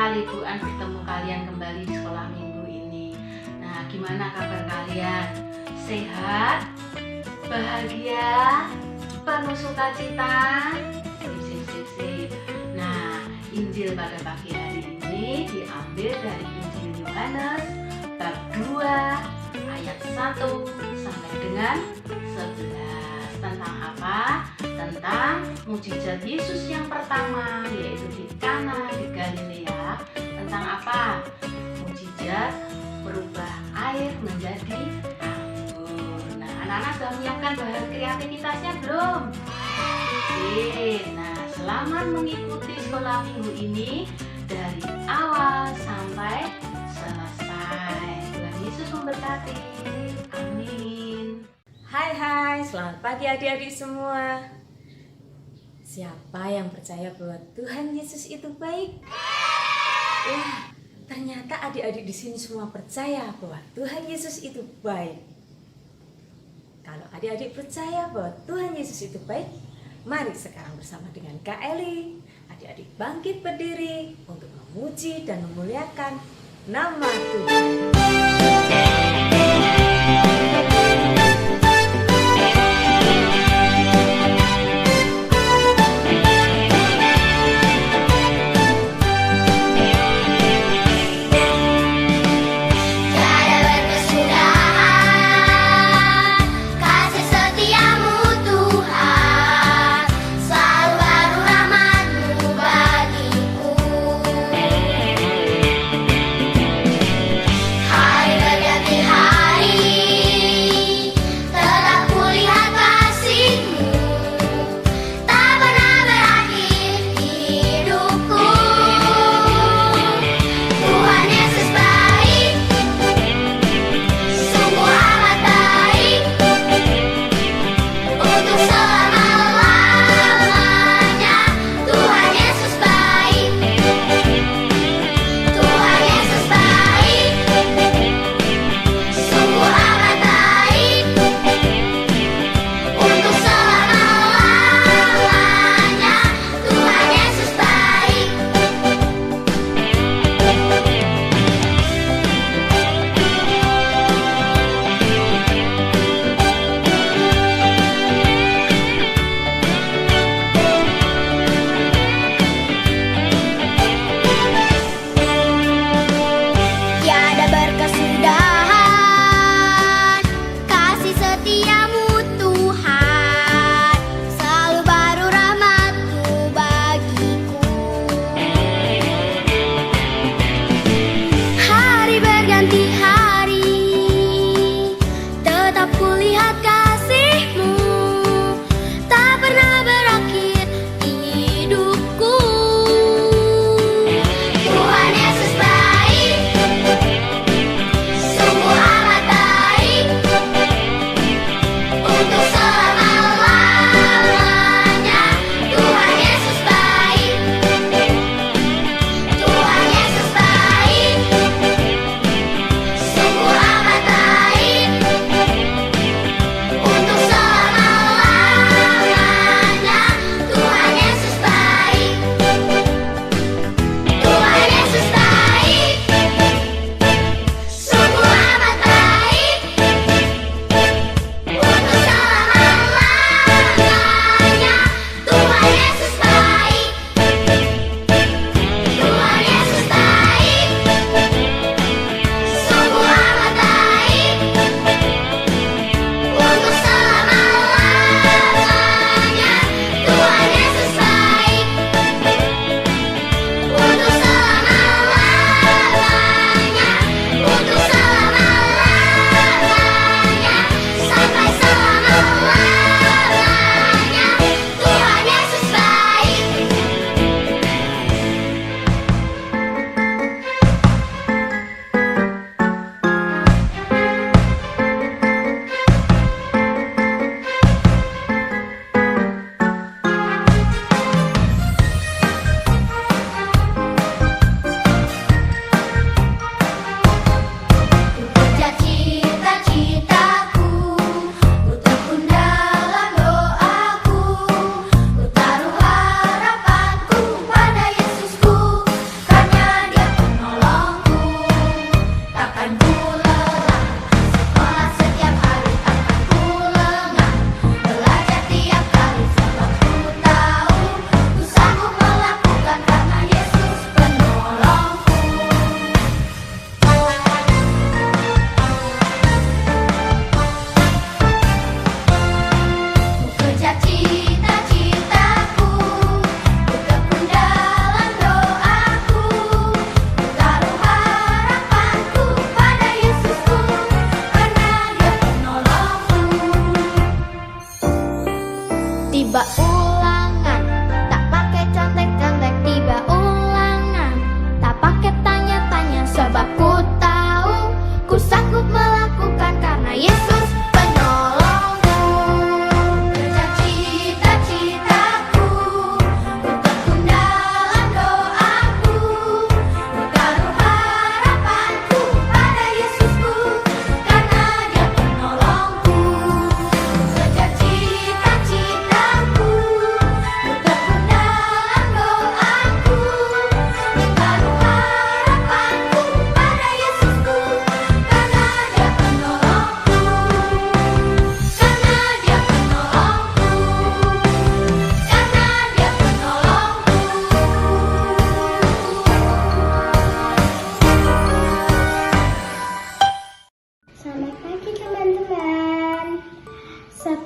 sekali Bu An bertemu kalian kembali di sekolah minggu ini. Nah, gimana kabar kalian? Sehat? Bahagia? Penuh sukacita? Sip. Nah, Injil pada pagi hari ini diambil dari Injil Yohanes bab 2 ayat 1 sampai dengan 11. Tentang apa? Tentang mukjizat Yesus yang pertama, yaitu di Kana di Galilea. Tentang apa? Mukjizat berubah air menjadi anggur. Nah, anak-anak sudah menyiapkan bahan kreativitasnya belum? Nah, selamat mengikuti sekolah minggu ini dari awal sampai selesai. Tuhan Yesus memberkati. Amin. Hai, selamat pagi adik-adik semua. Siapa yang percaya bahwa Tuhan Yesus itu baik? Wah, ternyata adik-adik di sini semua percaya bahwa Tuhan Yesus itu baik. Kalau adik-adik percaya bahwa Tuhan Yesus itu baik, mari sekarang bersama dengan Kak Eli, adik-adik bangkit berdiri untuk memuji dan memuliakan nama Tuhan.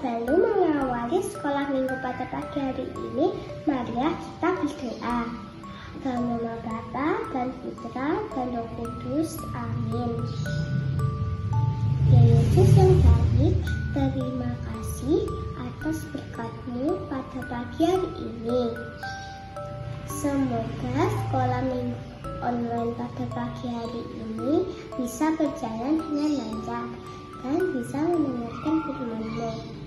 Sebelum mengawali sekolah minggu pada pagi hari ini, mari kita berdoa. Dalam nama Bapa dan Putra dan Roh Kudus. Amin. Ya Yesus yang baik, terima kasih atas berkat-Mu pada pagi hari ini. Semoga sekolah minggu online pada pagi hari ini bisa berjalan dengan lancar dan bisa mendengarkan firman-Mu.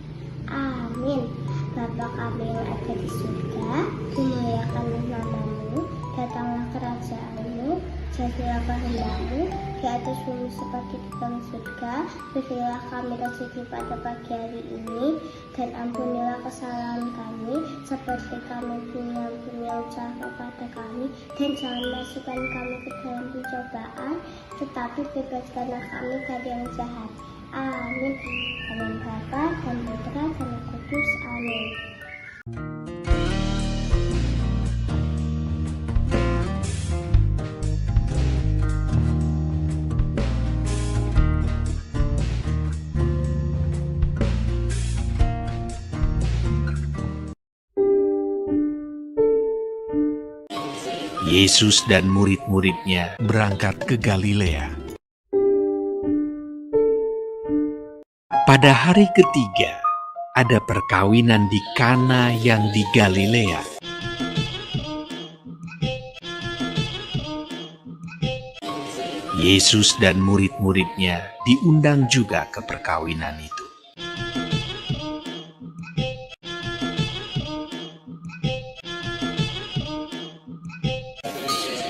Amin. Bapa kami yang ada di surga, dimuliakanlah nama-Mu, datanglah kerajaan-Mu, jadilah kehendak-Mu di atas bumi seperti di dalam surga. Berilah kami rezeki pada pagi hari ini, dan ampunilah kesalahan kami seperti kami mengampuni yang jahat kepada kami, dan jangan masukkan kami ke dalam pencobaan, tetapi bebaskanlah kami dari yang jahat. Amin. Dalam Bapa dan Putra dan Roh Kudus. Amin. Yesus dan murid-muridnya berangkat ke Galilea. Pada hari ketiga, ada perkawinan di Kana yang di Galilea. Yesus dan murid-muridnya diundang juga ke perkawinan itu.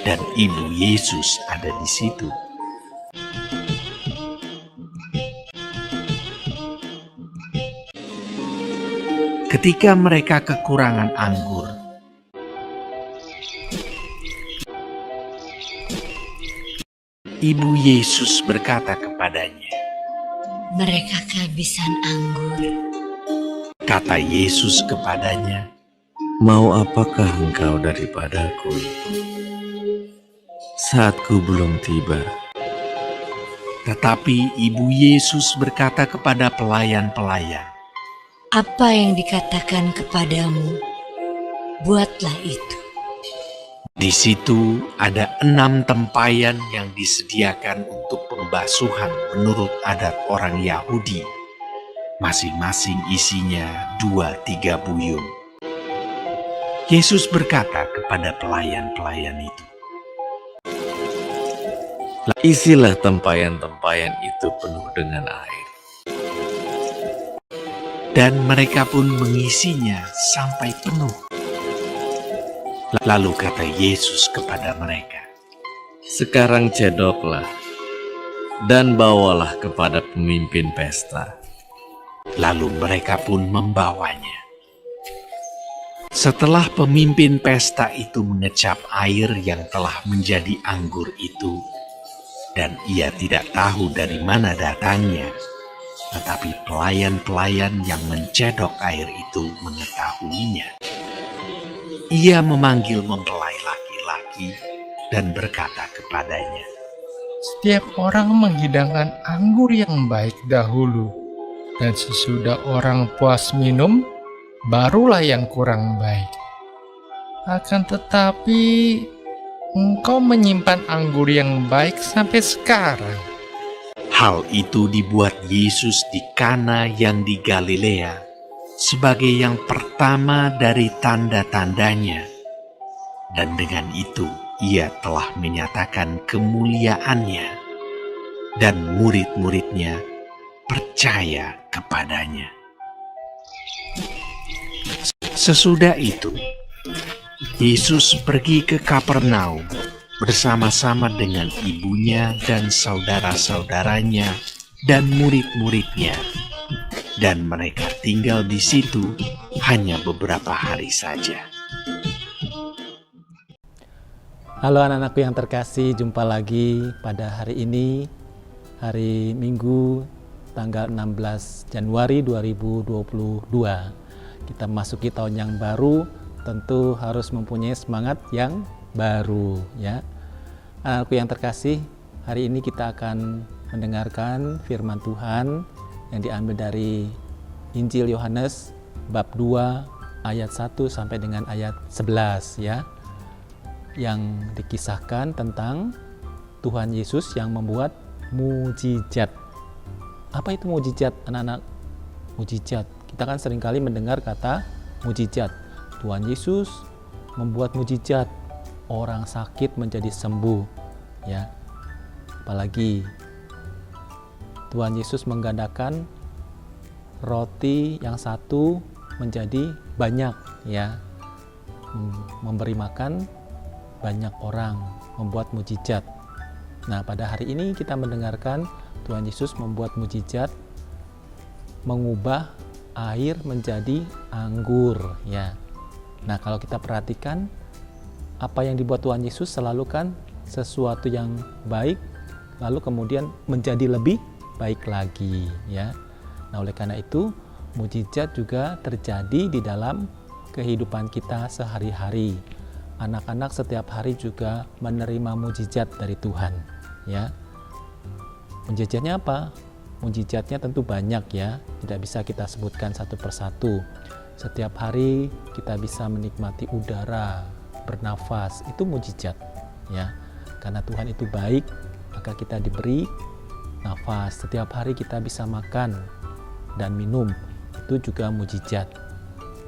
Dan ibu Yesus ada di situ. Ketika mereka kekurangan anggur, ibu Yesus berkata kepadanya, "Mereka kehabisan anggur." Kata Yesus kepadanya, "Mau apakah engkau daripadaku? Saatku belum tiba." Tetapi ibu Yesus berkata kepada pelayan-pelayan, Apa yang dikatakan kepadamu, buatlah itu. di situ ada 6 tempayan yang disediakan untuk pembasuhan menurut adat orang Yahudi. Masing-masing isinya 2-3 buyung. Yesus berkata kepada pelayan-pelayan itu, Isilah tempayan-tempayan itu penuh dengan air. dan mereka pun mengisinya sampai penuh. Lalu kata Yesus kepada mereka, Sekarang cedoklah dan bawalah kepada pemimpin pesta. lalu mereka pun membawanya. Setelah pemimpin pesta itu mengecap air yang telah menjadi anggur itu, dan ia tidak tahu dari mana datangnya, tetapi pelayan-pelayan yang mencedok air itu mengetahuinya. Ia memanggil mempelai laki-laki dan berkata kepadanya, Setiap orang menghidangkan anggur yang baik dahulu, dan sesudah orang puas minum, barulah yang kurang baik. Akan tetapi, engkau menyimpan anggur yang baik sampai sekarang. hal itu dibuat Yesus di Kana yang di Galilea sebagai yang pertama dari tanda-tandanya. Dan dengan itu ia telah menyatakan kemuliaannya, dan murid-muridnya percaya kepadanya. Sesudah itu, Yesus pergi ke Kapernaum bersama-sama dengan ibunya dan saudara-saudaranya dan murid-muridnya, dan mereka tinggal di situ hanya beberapa hari saja. Halo anak-anakku yang terkasih, jumpa lagi pada hari ini, hari Minggu tanggal 16 Januari 2022. Kita masuki tahun yang baru, tentu harus mempunyai semangat yang baru ya. Anak-anakku yang terkasih, hari ini kita akan mendengarkan firman Tuhan yang diambil dari Injil Yohanes bab 2 ayat 1 sampai dengan ayat 11 ya. Yang dikisahkan tentang Tuhan Yesus yang membuat mujizat. Apa itu mujizat, anak-anak? Mujizat. Kita kan seringkali mendengar kata mujizat. Tuhan Yesus membuat mujizat, orang sakit menjadi sembuh ya. Apalagi Tuhan Yesus menggandakan roti yang satu menjadi banyak ya, memberi makan banyak orang, membuat mujizat. Nah, pada hari ini kita mendengarkan Tuhan Yesus membuat mujizat, mengubah air menjadi anggur ya. Nah, kalau kita perhatikan apa yang dibuat Tuhan Yesus selalu kan sesuatu yang baik lalu kemudian menjadi lebih baik lagi ya. Nah, oleh karena itu mujizat juga terjadi di dalam kehidupan kita sehari-hari. Anak-anak setiap hari juga menerima mujizat dari Tuhan ya. Mujizatnya apa? Mujizatnya tentu banyak ya, tidak bisa kita sebutkan satu persatu. Setiap hari kita bisa menikmati udara, bernafas, itu mujizat ya. Karena Tuhan itu baik, maka kita diberi nafas. Setiap hari kita bisa makan dan minum, itu juga mujizat.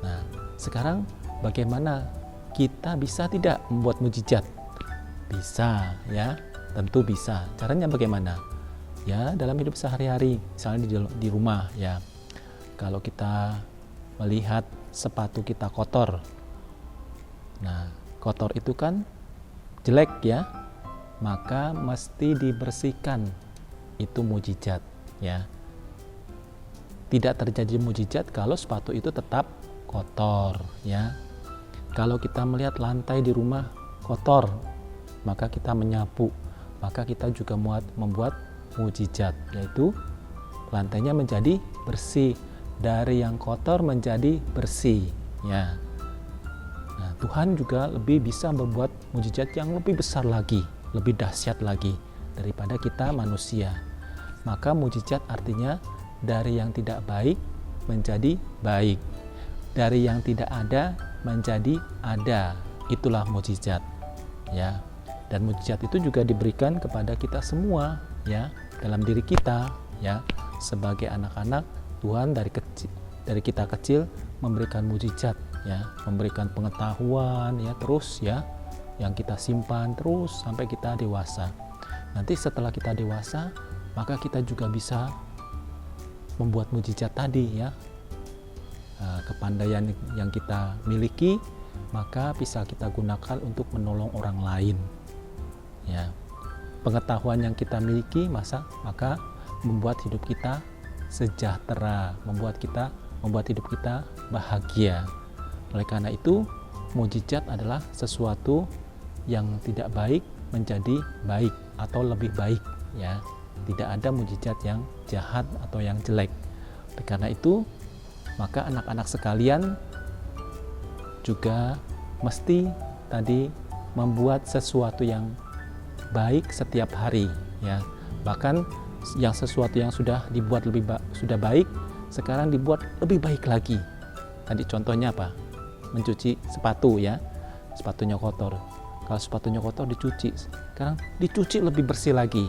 Nah, sekarang bagaimana kita bisa tidak membuat mujizat? Bisa ya, tentu bisa. Caranya bagaimana? Ya, dalam hidup sehari-hari, misalnya di rumah ya. Kalau kita melihat sepatu kita kotor, nah kotor itu kan jelek ya, maka mesti dibersihkan. Itu mujizat ya. Tidak terjadi mujizat kalau sepatu itu tetap kotor ya. Kalau kita melihat lantai di rumah kotor, maka kita menyapu, maka kita juga membuat mujizat, yaitu lantainya menjadi bersih, dari yang kotor menjadi bersih ya. Nah, Tuhan juga lebih bisa membuat mujizat yang lebih besar lagi, lebih dahsyat lagi daripada kita manusia. Maka mujizat artinya dari yang tidak baik menjadi baik, dari yang tidak ada menjadi ada. Itulah mujizat ya. Dan mujizat itu juga diberikan kepada kita semua ya, dalam diri kita ya. Sebagai anak-anak Tuhan dari kita kecil memberikan mujizat ya, memberikan pengetahuan ya, terus ya, yang kita simpan terus sampai kita dewasa. Nanti setelah kita dewasa, maka kita juga bisa membuat mujizat tadi ya. Kepandaian yang kita miliki maka bisa kita gunakan untuk menolong orang lain ya. Pengetahuan yang kita miliki maka membuat hidup kita sejahtera, membuat hidup kita bahagia. Oleh karena itu mujizat adalah sesuatu yang tidak baik menjadi baik atau lebih baik ya. Tidak ada mujizat yang jahat atau yang jelek. Oleh karena itu maka anak-anak sekalian juga mesti tadi membuat sesuatu yang baik setiap hari ya. Bahkan yang sesuatu yang sudah dibuat sudah baik, sekarang dibuat lebih baik lagi. Tadi contohnya apa? Mencuci sepatu ya. Sepatunya kotor. Kalau sepatunya kotor dicuci, sekarang dicuci lebih bersih lagi.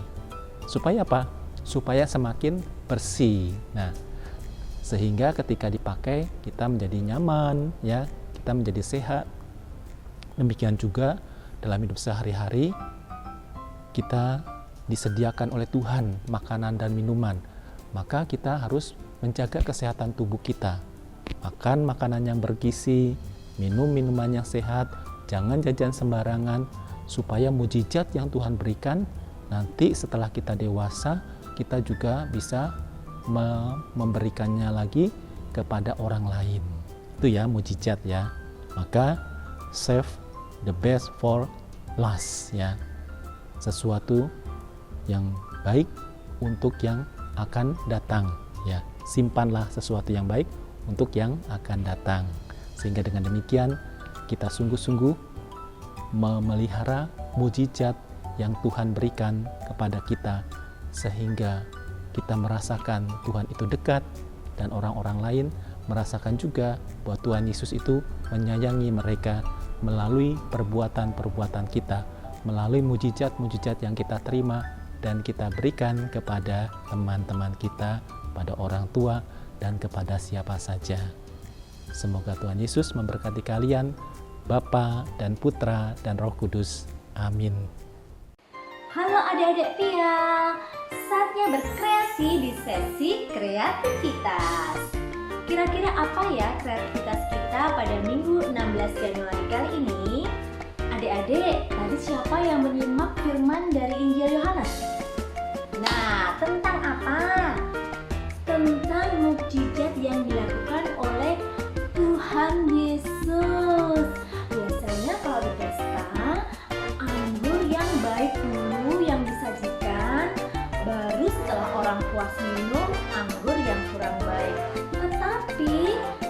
Supaya apa? Supaya semakin bersih. Nah, sehingga ketika dipakai kita menjadi nyaman ya, kita menjadi sehat. Demikian juga dalam hidup sehari-hari kita disediakan oleh Tuhan makanan dan minuman, maka kita harus menjaga kesehatan tubuh kita. Makan makanan yang bergizi, minum minuman yang sehat, jangan jajan sembarangan, supaya mujizat yang Tuhan berikan nanti setelah kita dewasa kita juga bisa memberikannya lagi kepada orang lain. Itu ya mujizat ya. Maka save the best for last ya. Sesuatu yang baik untuk yang akan datang ya. Simpanlah sesuatu yang baik untuk yang akan datang. Sehingga dengan demikian kita sungguh-sungguh memelihara mujizat yang Tuhan berikan kepada kita, sehingga kita merasakan Tuhan itu dekat, dan orang-orang lain merasakan juga bahwa Tuhan Yesus itu menyayangi mereka melalui perbuatan-perbuatan kita, melalui mujizat-mujizat yang kita terima dan kita berikan kepada teman-teman kita, pada orang tua, dan kepada siapa saja. Semoga Tuhan Yesus memberkati kalian, Bapa dan Putra dan Roh Kudus. Amin. Halo adik-adik Pia, saatnya berkreasi di sesi kreativitas. Kira-kira apa ya kreativitas kita pada Minggu 16 Januari kali ini? Adik-adik, tadi siapa yang menyimak firman dari Injil Yohanes? Nah, tentang apa? Tentang mukjizat yang dilakukan oleh Tuhan Yesus. Biasanya kalau di pesta, anggur yang baik dulu yang disajikan, baru setelah orang puas minum, anggur yang kurang baik. Tetapi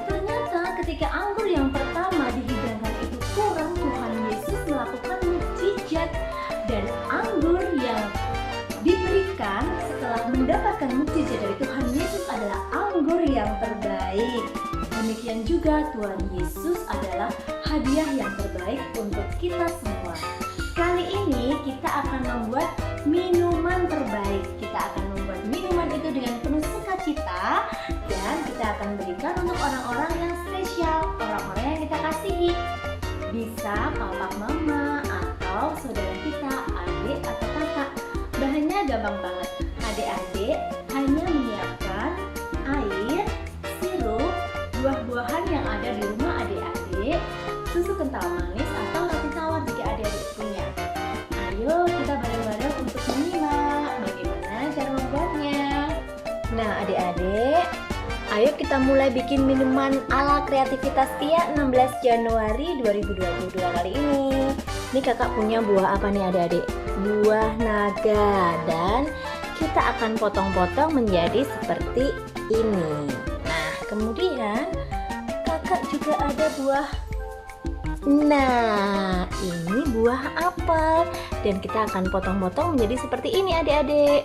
ternyata ketika anggur yang pertama dihidangkan itu kurang, Tuhan Yesus melakukan mukjizat, dan anggur yang diberikan setelah mendapatkan mukjizat dari Tuhan Yesus adalah anggur yang terbaik. Demikian juga Tuhan Yesus adalah hadiah yang terbaik untuk kita semua. Kali ini kita akan membuat minuman terbaik. Kita akan membuat minuman itu dengan penuh sukacita, dan kita akan berikan untuk orang-orang yang spesial, orang-orang yang kita kasihi. Bisa papa mama atau saudara kita, adik atau kakak. Bahannya gampang banget. Adik-adik hanya menyiapkan air, sirup, buah-buahan yang ada di rumah adik-adik, susu kental manis atau roti tawar jika adik-adik punya. Ayo kita bareng-bareng untuk menyimak bagaimana cara membuatnya. Nah adik-adik, ayo kita mulai bikin minuman ala kreativitas Tia 16 Januari 2022 kali ini. Ini kakak punya buah apa nih adik-adik? Buah naga, dan kita akan potong-potong menjadi seperti ini. Nah kemudian kakak juga ada buah. Nah ini buah apel, dan kita akan potong-potong menjadi seperti ini adik-adik.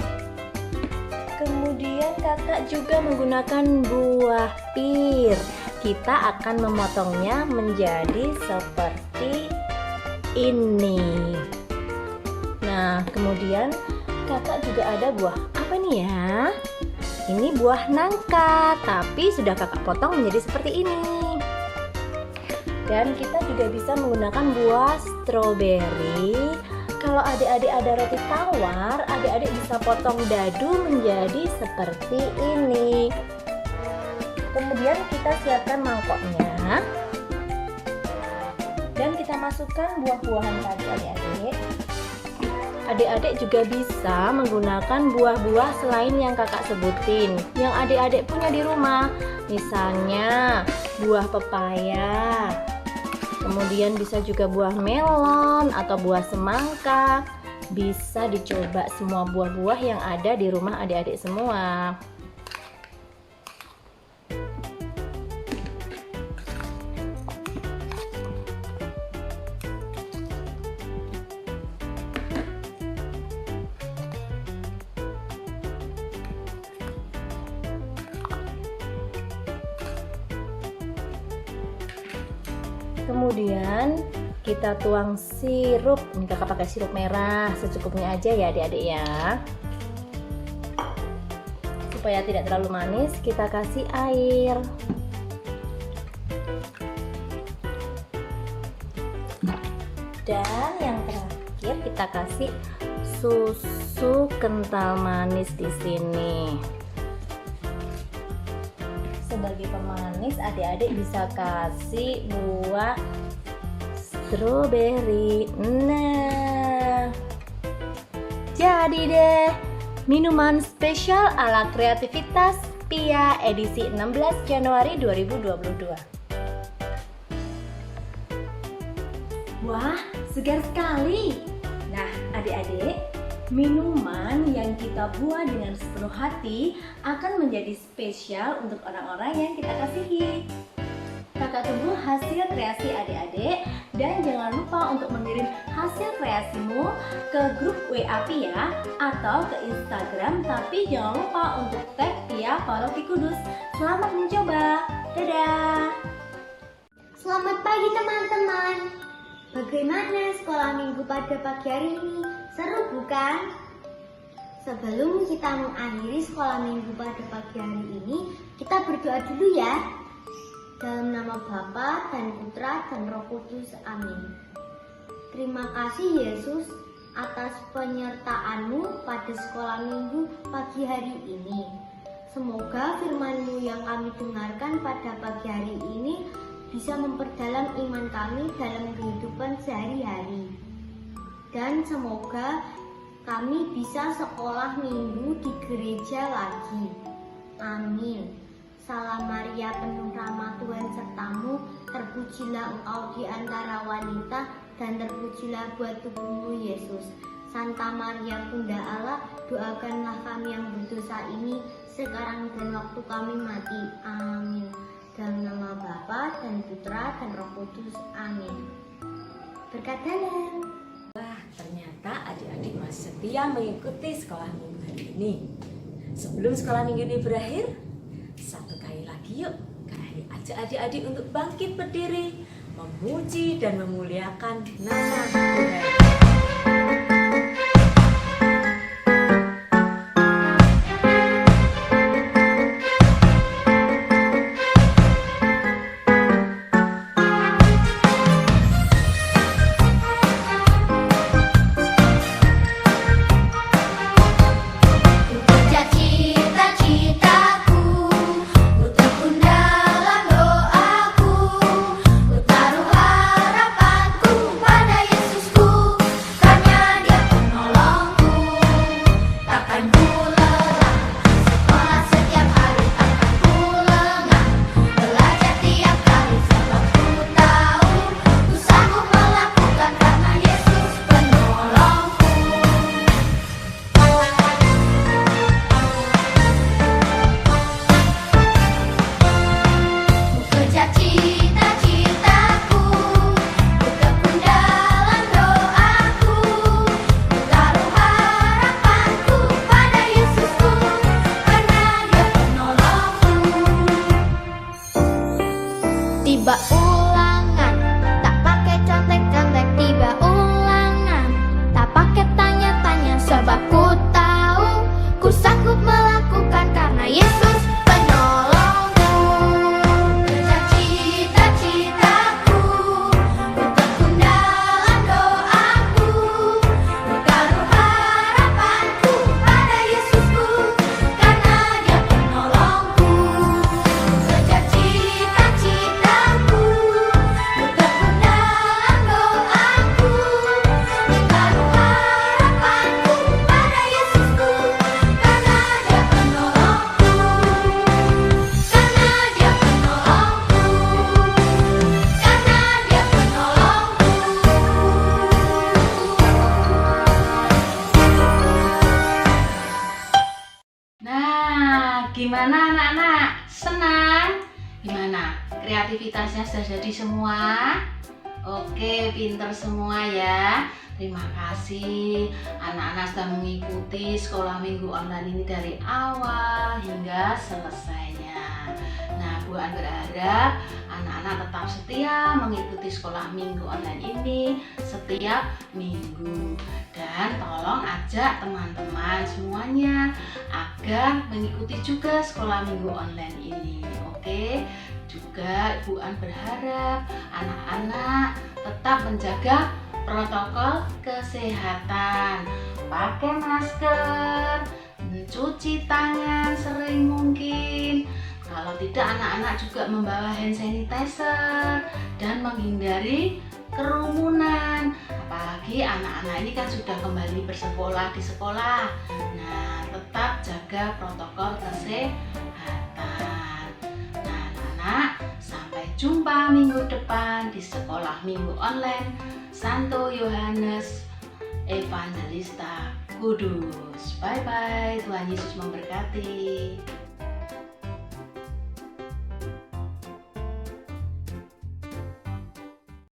Kemudian kakak juga menggunakan buah pir. Kita akan memotongnya menjadi seperti ini. Nah kemudian kakak juga ada buah apa nih ya? Ini buah nangka, tapi sudah kakak potong menjadi seperti ini. Dan kita juga bisa menggunakan buah stroberi. Kalau adik-adik ada roti tawar, adik-adik bisa potong dadu menjadi seperti ini. Kemudian kita siapkan mangkoknya, dan kita masukkan buah-buahan tadi adik-adik. Adik-adik juga bisa menggunakan buah-buah selain yang kakak sebutin, yang adik-adik punya di rumah. Misalnya buah pepaya, kemudian bisa juga buah melon atau buah semangka. Bisa dicoba semua buah-buah yang ada di rumah adik-adik semua. Kemudian kita tuang sirup. Ini kakak pakai sirup merah secukupnya aja ya adik-adik ya. Supaya tidak terlalu manis, kita kasih air. Dan yang terakhir kita kasih susu kental manis di sini. Sebagai pemanis, adik-adik bisa kasih buah stroberi. Nah, jadi deh minuman spesial ala kreativitas Pia edisi 16 Januari 2022. Wah, segar sekali. Nah, adik-adik, minuman yang kita buat dengan sepenuh hati akan menjadi spesial untuk orang-orang yang kita kasihi. Kakak tunggu hasil kreasi adik-adik, dan jangan lupa untuk mengirim hasil kreasimu ke grup WA Pia atau ke Instagram, tapi jangan lupa untuk tag Pia ya para Roh Kudus. Selamat mencoba. Dadah. Selamat pagi teman-teman. Bagaimana sekolah minggu pada pagi hari ini? Seru bukan? Sebelum kita mengakhiri sekolah minggu pada pagi hari ini, kita berdoa dulu ya. Dalam nama Bapa dan Putra dan Roh Kudus. Amin. Terima kasih Yesus atas penyertaan-Mu pada sekolah minggu pagi hari ini. Semoga firman-Mu yang kami dengarkan pada pagi hari ini bisa memperdalam iman kami dalam kehidupan sehari-hari. Dan semoga kami bisa sekolah minggu di gereja lagi. Amin. Salam Maria, penuh rahmat, Tuhan sertamu, terpujilah engkau di antara wanita, dan terpujilah buah tubuhmu Yesus. Santa Maria Bunda Allah, doakanlah kami yang berdosa ini, sekarang dan waktu kami mati. Amin. Dalam nama Bapa dan Putra dan Roh Kudus. Amin. Berkat dalam. Wah, ternyata adik-adik masih setia mengikuti sekolah minggu hari ini. Sebelum sekolah minggu ini berakhir, satu kali lagi yuk, kali ajak adik-adik untuk bangkit berdiri, memuji dan memuliakan nama Tuhan. Tiba ulangan, tak pakai contek-contek. Tiba ulangan, tak pakai tanya-tanya. Sebab ku tahu, ku sanggup melakukan karena Yesus penolongku. Kejar cita-citaku, ku tekun dalam doaku, ku taruh harapanku pada Yesusku, karena Dia penolongku. Kejar cita-citaku, ku tekun dalam doaku, ku taruh harapanku pada Yesusku, karena Dia penolongku, karena Dia penolongku, karena Dia penolongku. Nah, gimana anak-anak? Senang? Gimana? Kreativitasnya sudah jadi semua? Oke, pinter semua ya. Terima kasih anak-anak sudah mengikuti sekolah minggu online ini dari awal hingga selesainya. Nah, Bu An berharap anak-anak tetap setia mengikuti sekolah minggu online ini setiap minggu. Dan tolong ajak teman-teman semuanya agar mengikuti juga sekolah minggu online ini. Oke, juga Bu An berharap anak-anak tetap menjaga protokol kesehatan, pakai masker, mencuci tangan sering mungkin. Kalau tidak, anak-anak juga membawa hand sanitizer dan menghindari kerumunan. Apalagi anak-anak ini kan sudah kembali bersekolah di sekolah. Nah, tetap jaga protokol kesehatan. Nah, anak-anak, sampai jumpa minggu depan di sekolah minggu online Santo Yohanes Evangelista Kudus. Bye bye, Tuhan Yesus memberkati.